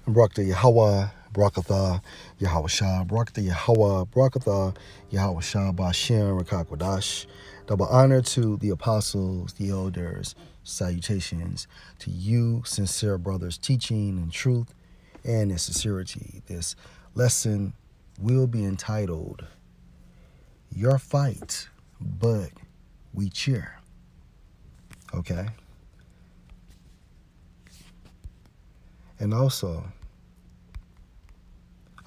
Barakatah Yahweh, Barakatah Yahweh Shah, Barakatah Yahweh, Barakatah Yahweh Shah, Bashem, Rakakwadash. Double honor to the apostles, the elders, salutations to you, sincere brothers, teaching in truth and in sincerity. This lesson will be entitled, Your Fight, But We Cheer. Okay? And also,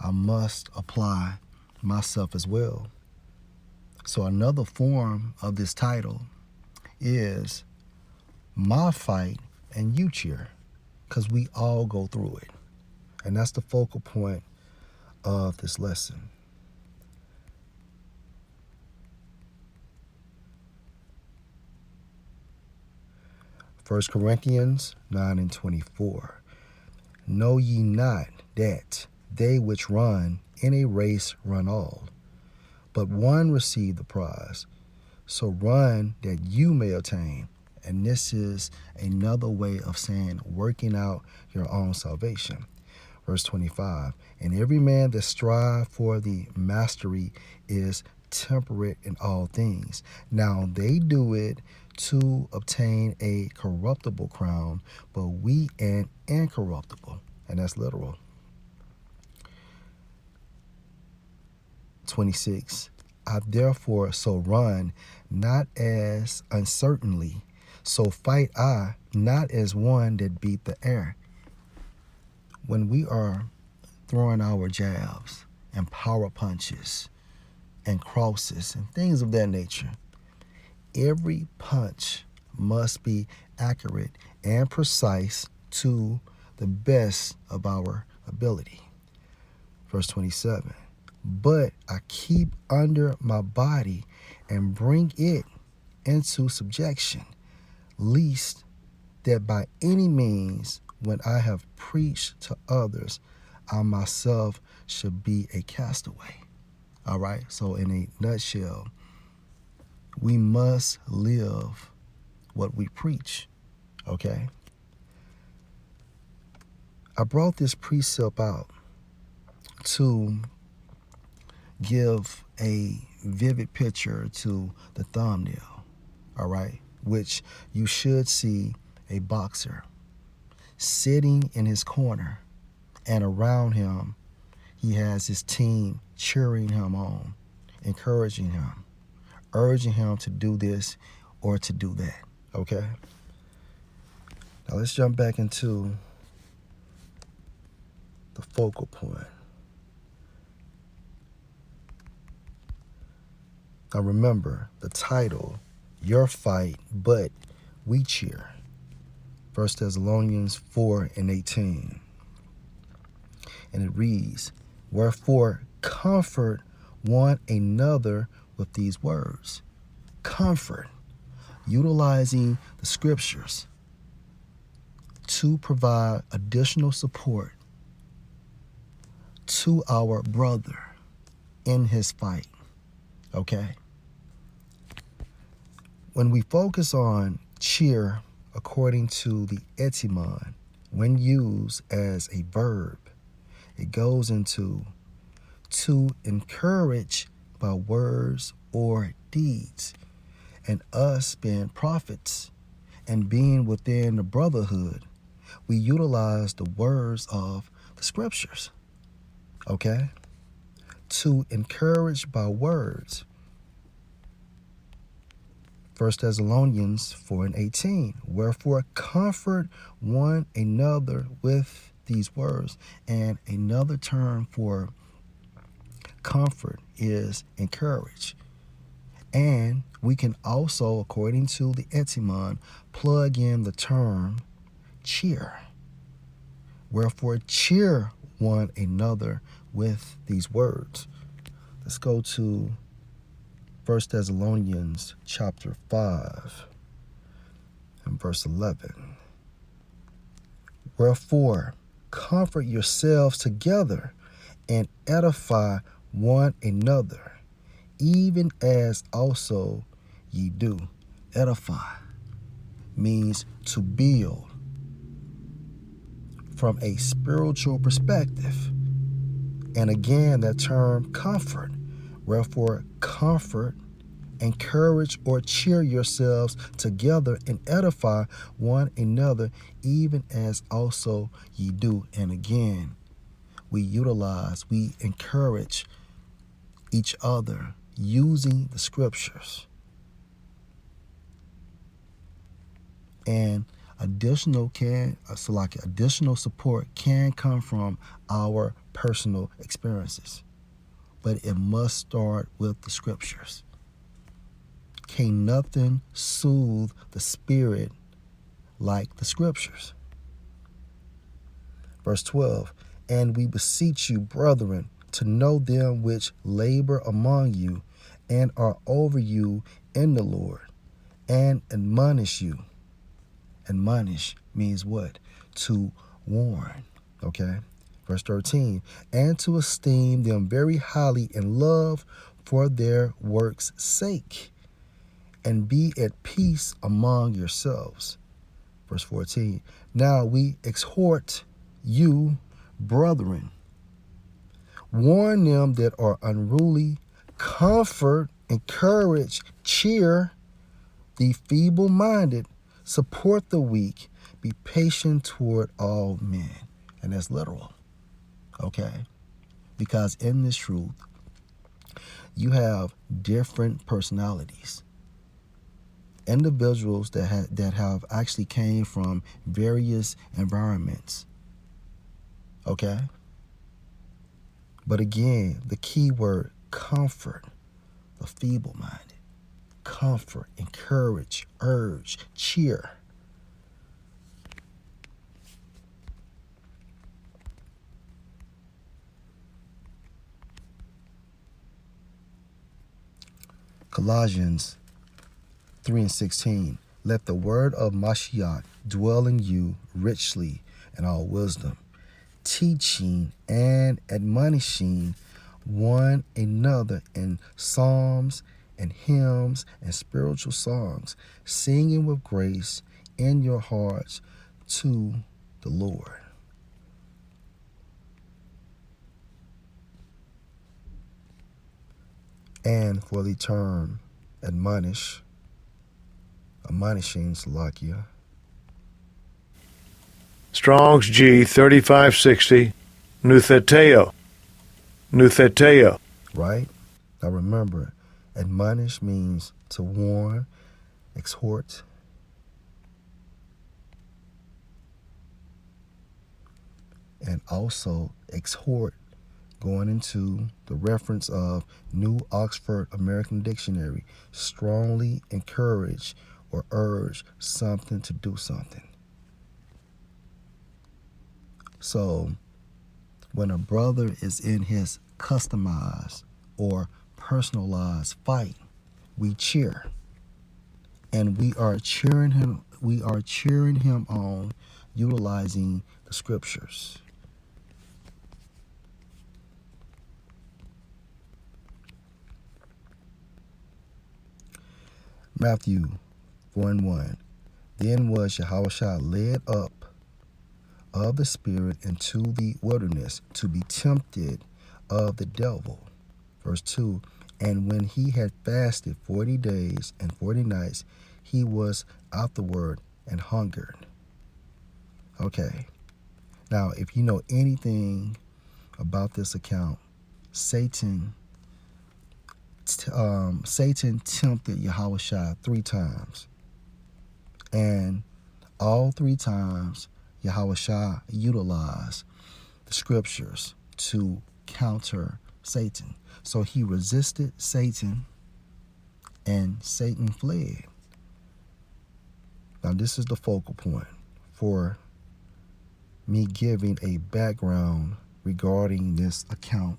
I must apply myself as well. So another form of this title is my fight and you cheer, because we all go through it. And that's the focal point of this lesson. First Corinthians 9:24. Know ye not that they which run in a race run all, but one receive the prize. So run that you may attain. And this is another way of saying working out your own salvation. Verse 25, and every man that strive for the mastery is temperate in all things. Now they do it to obtain a corruptible crown, but we an incorruptible. And that's literal. 26, I therefore so run, not as uncertainly, so fight I, not as one that beat the air. When we are throwing our jabs and power punches and crosses and things of that nature, every punch must be accurate and precise to the best of our ability. Verse 27, but I keep under my body and bring it into subjection, lest that by any means, when I have preached to others, I myself should be a castaway. All right, so in a nutshell, we must live what we preach, okay? I brought this precept out to give a vivid picture to the thumbnail, all right, which you should see a boxer sitting in his corner, and around him he has his team cheering him on, encouraging him, urging him to do this or to do that, okay? Now let's jump back into the focal point. Now remember the title, Your Fight, But We Cheer. 1 Thessalonians 4:18. And it reads, wherefore comfort one another with these words. Comfort, utilizing the scriptures to provide additional support to our brother in his fight, okay? When we focus on cheer according to the etymon, when used as a verb, it goes into to encourage by words or deeds. And us being prophets and being within the brotherhood, we utilize the words of the scriptures, okay? To encourage by words. 1 Thessalonians 4:18. Wherefore comfort one another with these words. And another term for comfort is encourage. And we can also, according to the etymon, plug in the term cheer. Wherefore cheer one another with these words. Let's go to 1 Thessalonians chapter 5 and verse 11. Wherefore comfort yourselves together and edify one another, even as also ye do. Edify means to build, from a spiritual perspective. And again, that term comfort. Wherefore, comfort, encourage, or cheer yourselves together and edify one another, even as also ye do. And again, we encourage each other using the scriptures. And additional support can come from our personal experiences, but it must start with the scriptures. Can't nothing soothe the spirit like the scriptures. Verse 12, and we beseech you, brethren, to know them which labor among you and are over you in the Lord, and admonish you. Admonish means what? To warn. Okay? Verse 13, and to esteem them very highly in love for their works' sake, and be at peace among yourselves. Verse 14, now we exhort you, brethren, warn them that are unruly, comfort, encourage, cheer the feeble-minded, support the weak, be patient toward all men. And that's literal, okay? Because in this truth, you have different personalities. Individuals that have actually came from various environments, okay? But again, the key word, comfort the feeble-minded. Comfort, encourage, urge, cheer. Colossians 3:16. Let the word of Mashiach dwell in you richly in all wisdom, teaching and admonishing one another in psalms and hymns and spiritual songs, singing with grace in your hearts to the Lord. And for the term admonishing, Salakia. Strong's G 3560, Nutheteo. Right? Now remember, admonish means to warn, exhort. And also exhort, going into the reference of New Oxford American Dictionary, strongly encourage or urge something to do something. So when a brother is in his customized or personalized fight, we cheer. And we are cheering him on utilizing the scriptures. Matthew 4:1. Then was Yahushua led up of the Spirit into the wilderness to be tempted of the devil. Verse 2. And when he had fasted 40 days and 40 nights, he was afterward and hungered. Okay. Now, if you know anything about this account, Satan tempted Yahushua 3 times. And all 3 times, Yahushua utilized the scriptures to counter Satan. So he resisted Satan, and Satan fled. Now this is the focal point for me giving a background regarding this account.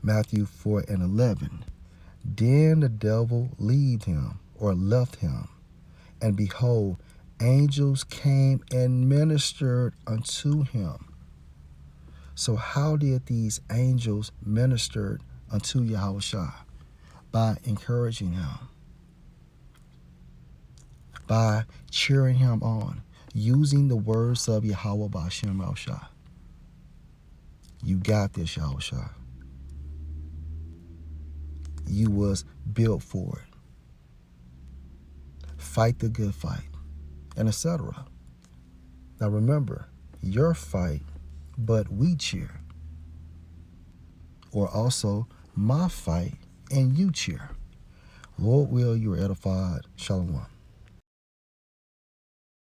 Matthew 4:11. Then the devil left him, and behold, angels came and ministered unto him. So how did these angels minister unto Yahushua? By encouraging him. by cheering him on, using the words of Yahweh B'Shem Yahushua. You got this, Yahushua. You was built for it. Fight the good fight, and etc. Now remember, your fight, but we cheer. Or also, my fight, and you cheer. Lord will, you are edified. Shalom.